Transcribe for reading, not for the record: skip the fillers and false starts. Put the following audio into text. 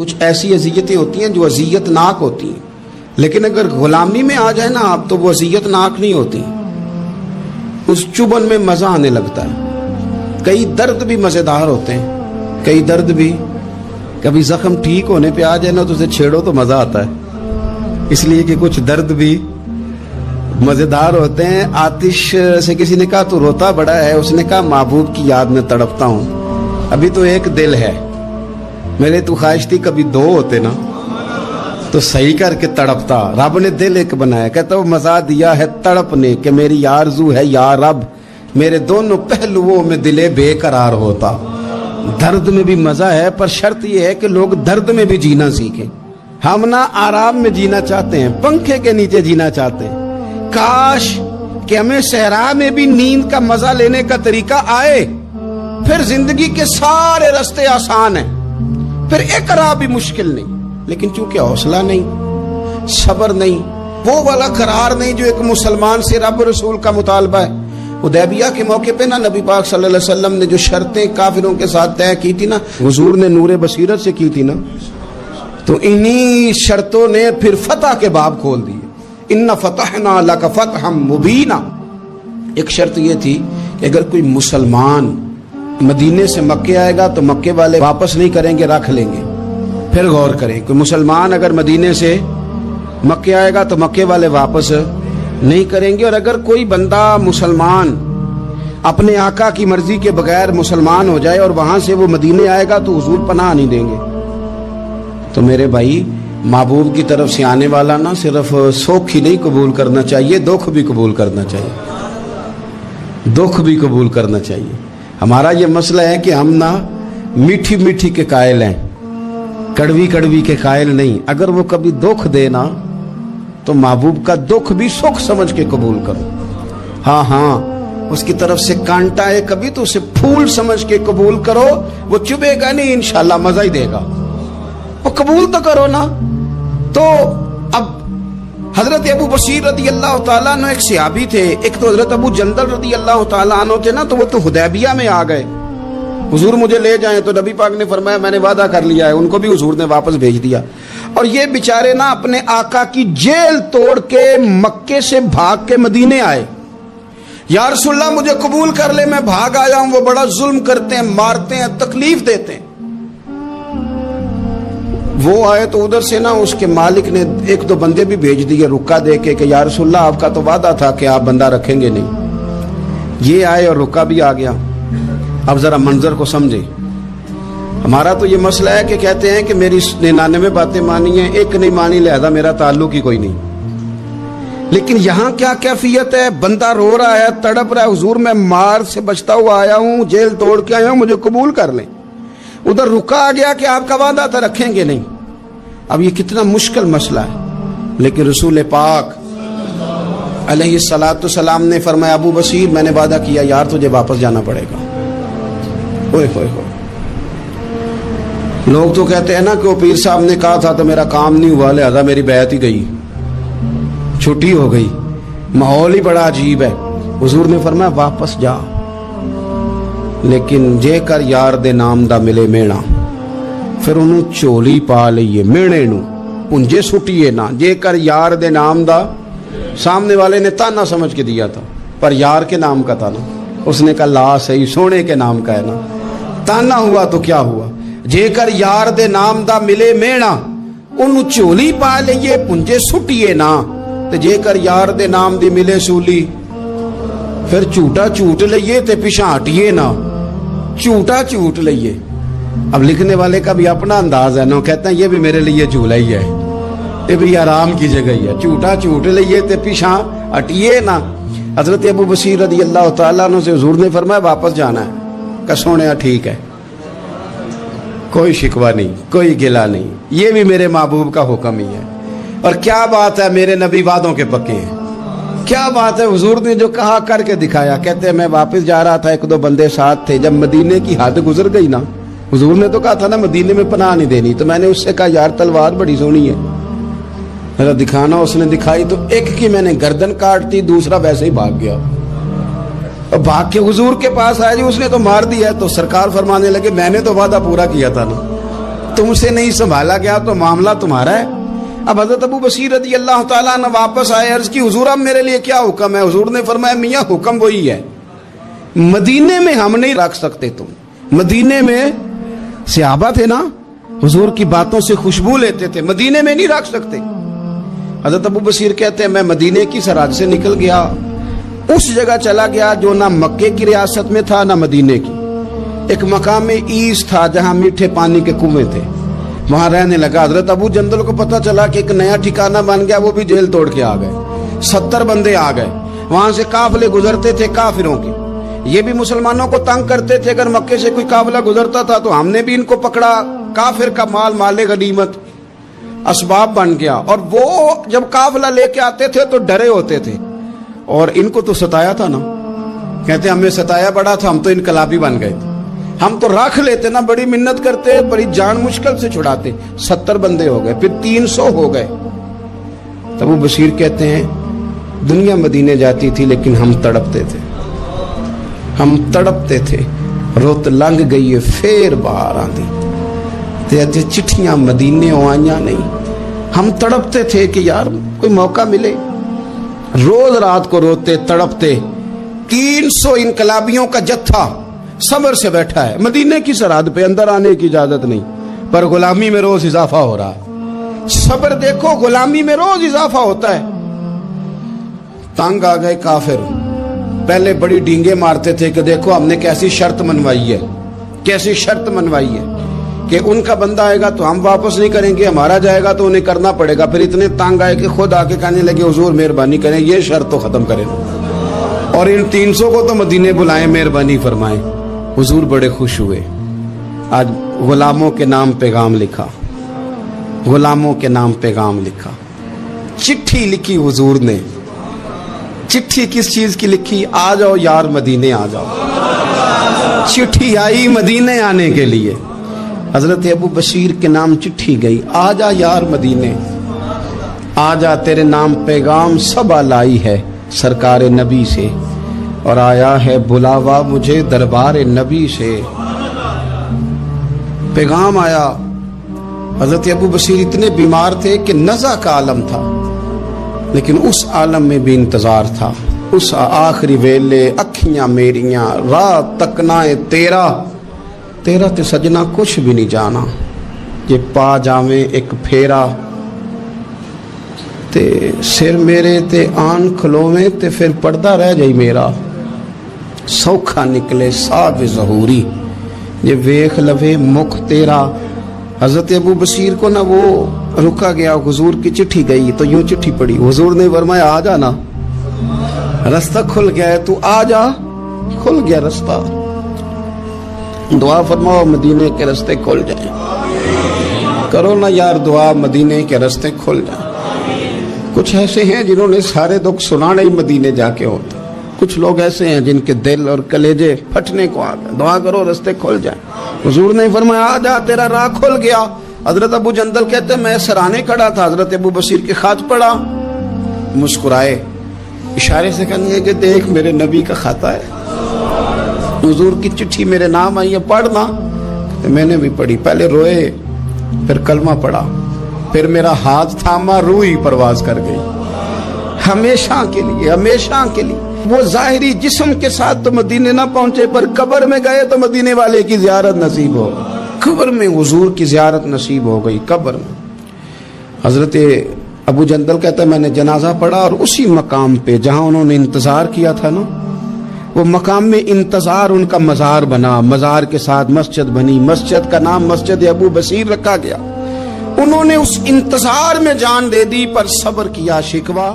کچھ ایسی اذیتیں ہوتی ہیں جو اذیت ناک ہوتی ہیں، لیکن اگر غلامی میں آ جائے نا آپ تو وہ اذیت ناک نہیں ہوتی، اس چبن میں مزہ آنے لگتا ہے۔ کئی درد بھی مزیدار ہوتے ہیں، کئی درد بھی، کبھی زخم ٹھیک ہونے پہ آ جائے نا تو اسے چھیڑو تو مزہ آتا ہے، اس لیے کہ کچھ درد بھی مزیدار ہوتے ہیں۔ آتش سے کسی نے کہا تو روتا بڑا ہے، اس نے کہا محبوب کی یاد میں تڑپتا ہوں، ابھی تو ایک دل ہے، میرے تو خواہش تھی کبھی دو ہوتے نا تو صحیح کر کے تڑپتا۔ رب نے دل ایک بنایا، کہتا وہ مزہ دیا ہے تڑپ نے کہ میری آرزو ہے یا رب میرے دونوں پہلوؤں میں دل بے قرار ہوتا۔ درد میں بھی مزہ ہے، پر شرط یہ ہے کہ لوگ درد میں بھی جینا سیکھیں۔ ہم نہ آرام میں جینا چاہتے ہیں، پنکھے کے نیچے جینا چاہتے ہیں۔ کاش کہ ہمیں صحرا میں بھی نیند کا مزہ لینے کا طریقہ آئے، پھر زندگی کے سارے راستے آسان ہیں، پھر اقرا بھی مشکل نہیں۔ لیکن چونکہ حوصلہ نہیں، صبر نہیں، وہ والا قرار نہیں جو ایک مسلمان سے رب رسول کا مطالبہ ہے۔ حدیبیہ کے موقع پہ نا نبی پاک صلی اللہ علیہ وسلم نے جو شرطیں کافروں کے ساتھ طے کی تھی نا، حضور نے نور بصیرت سے کی تھی نا، تو انہی شرطوں نے پھر فتح کے باب کھول دیے۔ ان فتحنا لک فتحا مبینا۔ ایک شرط یہ تھی کہ اگر کوئی مسلمان مدینے سے مکے آئے گا تو مکے والے واپس نہیں کریں گے، رکھ لیں گے۔ پھر غور کریں، کوئی مسلمان اگر مدینے سے مکے آئے گا تو مکے والے واپس نہیں کریں گے، اور اگر کوئی بندہ مسلمان اپنے آقا کی مرضی کے بغیر مسلمان ہو جائے اور وہاں سے وہ مدینے آئے گا تو حضور پناہ نہیں دیں گے۔ تو میرے بھائی، محبوب کی طرف سے آنے والا نہ صرف سوکھ ہی نہیں قبول کرنا چاہیے، دکھ بھی قبول کرنا چاہیے، دکھ بھی قبول کرنا چاہیے۔ ہمارا یہ مسئلہ ہے کہ ہم نہ میٹھی میٹھی کے قائل ہیں، کڑوی کڑوی کے قائل نہیں۔ اگر وہ کبھی دکھ دے نا تو محبوب کا دکھ بھی سکھ سمجھ کے قبول کرو۔ ہاں ہاں، اس کی طرف سے کانٹا ہے کبھی تو اسے پھول سمجھ کے قبول کرو، وہ چبھے گا نہیں، انشاءاللہ مزہ ہی دے گا، وہ قبول تو کرو نا۔ تو اب حضرت ابو بصیر رضی اللہ تعالیٰ عنہ ایک صحابی تھے، ایک تو حضرت ابو جندل رضی اللہ تعالیٰ عنہ تھے نا، تو وہ تو حدیبیہ میں آ گئے، حضور مجھے لے جائیں، تو نبی پاک نے فرمایا میں نے وعدہ کر لیا ہے، ان کو بھی حضور نے واپس بھیج دیا۔ اور یہ بیچارے نا اپنے آقا کی جیل توڑ کے مکے سے بھاگ کے مدینے آئے۔ یا رسول اللہ مجھے قبول کر لے، میں بھاگ آیا ہوں، وہ بڑا ظلم کرتے ہیں، مارتے ہیں، تکلیف دیتے ہیں۔ وہ آئے تو ادھر سے نا اس کے مالک نے ایک دو بندے بھی بھیج دیے رکا دے کے کہ یا رسول اللہ آپ کا تو وعدہ تھا کہ آپ بندہ رکھیں گے نہیں۔ یہ آئے اور رکا بھی آ گیا۔ اب ذرا منظر کو سمجھے۔ ہمارا تو یہ مسئلہ ہے کہ کہتے ہیں کہ میری 99 باتیں مانی ہیں، ایک نہیں مانی، لہذا میرا تعلق ہی کوئی نہیں۔ لیکن یہاں کیا کیفیت ہے؟ بندہ رو رہا ہے، تڑپ رہا ہے، حضور میں مار سے بچتا ہوا آیا ہوں، جیل توڑ کے آیا ہوں، مجھے قبول کر لیں۔ ادھر رکا آ گیا کہ آپ کا وعدہ تھا رکھیں گے نہیں۔ اب یہ کتنا مشکل مسئلہ ہے، لیکن رسول پاک علیہ الصلاۃ والسلام نے فرمایا ابو بصیر میں نے وعدہ کیا یار تجھے واپس جانا پڑے گا۔ ہوئے ہوئے ہوئے، لوگ تو کہتے ہیں نا کہ وہ پیر صاحب نے کہا تھا تو میرا کام نہیں ہوا، لہذا میری بیعت ہی گئی، چھٹی ہو گئی، ماحول ہی بڑا عجیب ہے۔ حضور نے فرمایا واپس جا، لیکن جے کر یار دے نام دا ملے مینا، پھر انہوں چولی پا لئیے مینے نو پنجے سٹیے نا۔ جے کر یار دے نام دا، سامنے والے نے تانا سمجھ کے دیا تھا پر یار کے نام کا تھا نا، اس نے کہا لا صحیح سونے کے نام کا ہے نا، تانا ہوا تو کیا ہوا۔ جے کر یار دے نام دا ملے مینا، انہوں چولی پا لئیے پنجے سٹیے نا، تے جے کر یار دے نام دی ملے سولی، پھر جھوٹا جھوٹ لئیے تے پیچھے ہٹیے نا، جھوٹا جھوٹ لئیے۔ اب لکھنے والے کا بھی اپنا انداز ہے نا، کہتے ہیں یہ بھی میرے لیے جھولا ہی ہے، یہ بھی آرام کی جگہ ہی ہے، جھوٹا جھوٹ لئیے تے پیچھے ہٹیے نا۔ حضرت ابو بصیر رضی اللہ تعالیٰ عنہ سے حضور نے فرمایا واپس جانا ہے، کہ سونے ٹھیک ہے، کوئی شکوہ نہیں، کوئی گلہ نہیں، یہ بھی میرے محبوب کا حکم ہی ہے۔ اور کیا بات ہے، میرے نبی وعدوں کے پکے ہیں، کیا بات ہے، حضور نے جو کہا کر کے دکھایا۔ کہتے ہیں میں واپس جا رہا تھا، ایک دو بندے ساتھ تھے، جب مدینے کی حد گزر گئی نا، حضور نے تو کہا تھا نا مدینے میں پناہ نہیں دینی، تو میں نے اس سے کہا یار تلوار بڑی سونی ہے، میرا دکھانا۔ اس نے دکھائی تو ایک کی میں نے گردن کاٹ دی، دوسرا ویسے ہی بھاگ گیا، اور بھاگ کے حضور کے پاس آیا، جی اس نے تو مار دیا ہے۔ تو سرکار فرمانے لگے میں نے تو وعدہ پورا کیا تھا نا، تم سے نہیں سنبھالا گیا تو معاملہ تمہارا ہے. اب حضرت ابو بصیر رضی اللہ تعالیٰ عنہ واپس آئے, عرض کی حضور اب میرے لیے کیا حکم ہے؟ حضور نے فرمایا میاں حکم وہی ہے, مدینے میں ہم نہیں رکھ سکتے تم. مدینے میں صحابہ تھے نا, حضور کی باتوں سے خوشبو لیتے تھے, مدینے میں نہیں رکھ سکتے. حضرت ابو بصیر کہتے ہیں میں مدینے کی سرحد سے نکل گیا, اس جگہ چلا گیا جو نہ مکے کی ریاست میں تھا نہ مدینے کی. ایک مقام ایس تھا جہاں میٹھے پانی کے کنویں تھے, وہاں رہنے لگا. حضرت ابو جندل کو پتہ چلا کہ ایک نیا ٹھکانہ بن گیا, وہ بھی جیل توڑ کے آ گئے. 70 بندے آ گئے, وہاں سے قافلے گزرتے تھے کافروں کے. یہ بھی مسلمانوں کو تنگ کرتے تھے, اگر مکے سے کوئی قافلہ گزرتا تھا تو ہم نے بھی ان کو پکڑا. کافر کا مال مال غنیمت اسباب بن گیا. اور وہ جب قافلہ لے کے آتے تھے تو ڈرے ہوتے تھے, اور ان کو تو ستایا تھا نا. کہتے ہمیں ستایا بڑا تھا, ہم تو انقلابی بن گئے تھے, ہم تو رکھ لیتے نا, بڑی منت کرتے, بڑی جان مشکل سے چھڑاتے. 70 بندے ہو گئے, پھر 300 ہو گئے. تب وہ بشیر کہتے ہیں دنیا مدینے جاتی تھی لیکن ہم تڑپتے تھے, ہم تڑپتے تھے. روت لنگ گئی ہے پھر باہر آندی, تے اج چٹھیاں مدینے آئیاں نہیں. ہم تڑپتے تھے کہ یار کوئی موقع ملے. روز رات کو روتے تڑپتے. 300 انقلابیوں کا جتھا صبر سے بیٹھا ہے مدینے کی سرحد پہ, اندر آنے کی اجازت نہیں, پر غلامی میں روز اضافہ ہو رہا ہے. صبر دیکھو, غلامی میں روز اضافہ ہوتا ہے. تنگ آ گئے کافر, پہلے بڑی ڈینگیں مارتے تھے کہ دیکھو ہم نے کیسی شرط منوائی ہے, کیسی شرط منوائی ہے کہ ان کا بندہ آئے گا تو ہم واپس نہیں کریں گے, ہمارا جائے گا تو انہیں کرنا پڑے گا. پھر اتنے تنگ آئے کہ خود آ کے کہنے لگے حضور مہربانی کریں, یہ شرط تو ختم کریں, اور ان 300 کو تو مدینے بلائیں, مہربانی فرمائیں. حضور بڑے خوش ہوئے. آج غلاموں کے نام پیغام لکھا, غلاموں کے نام پیغام لکھا. چٹھی لکھی حضور نے. چٹھی کس چیز کی لکھی؟ آ جاؤ یار مدینے آ جاؤ. چٹھی آئی مدینے آنے کے لیے. حضرت ابو بشیر کے نام چٹھی گئی, آ جا یار مدینے, آ جا تیرے نام پیغام سب لائی ہے سرکار نبی سے, اور آیا ہے بلاوا مجھے دربار نبی سے. پیغام آیا. حضرت ابو بشیر اتنے بیمار تھے کہ نزع کا عالم تھا, لیکن اس عالم میں بھی انتظار تھا. اس آخری ویلے اکھیاں میریاں رات تکنائے تیرا, تیرا تے سجنا کچھ بھی نہیں جانا. یہ پا جاویں ایک پھیرا, تے سر میرے تے آن کھلویں تے پھر پردہ رہ جائی میرا. سوکھا نکلے صاحب ظہوری, یہ ویخ لوے مکھ تیرا. حضرت ابو بشیر کو نہ وہ رکا گیا, حضور کی چٹھی گئی تو یوں چٹھی پڑی. حضور نے فرمایا آ جا نا, رستہ کھل گیا ہے, تو آ جا, کھل گیا رستہ. دعا فرماؤ مدینے کے رستے کھل جائیں. کرو نا یار دعا, مدینے کے رستے کھل جائیں. کچھ ایسے ہیں جنہوں نے سارے دکھ سنانے ہی مدینے جا کے ہوتے, کچھ لوگ ایسے ہیں جن کے دل اور کلیجے پھٹنے کو آ گئے. دعا کرو رستے کھل جائیں. حضور نے فرمایا آ جا, تیرا راہ کھل گیا. حضرت ابو جندل کہتے ہیں میں سرانے کھڑا تھا, حضرت ابو بشیر کے خط پڑھا, مسکرائے, اشارے سے کہنے کہ دیکھ میرے نبی کا خط ہے, حضور کی چٹھی میرے نام آئی ہے, پڑھنا. میں نے بھی پڑھی, پہلے روئے پھر کلمہ پڑھا, پھر میرا ہاتھ تھاما, روح ہی پرواز کر گئی. ہمیشہ کے لیے, ہمیشہ کے لیے. وہ ظاہری جسم کے ساتھ تو مدینے نہ پہنچے, پر قبر میں گئے تو مدینے والے کی زیارت نصیب ہو گئی. قبر میں حضور کی زیارت نصیب ہو گئی. قبر میں حضرت ابو جندل کہتا ہے میں نے جنازہ پڑھا, اور اسی مقام پہ جہاں انہوں نے انتظار کیا تھا نا, وہ مقام میں انتظار ان کا مزار بنا. مزار کے ساتھ مسجد بنی, مسجد کا نام مسجد ابو بشیر رکھا گیا. انہوں نے اس انتظار میں جان دے دی, پر صبر کیا. شکوہ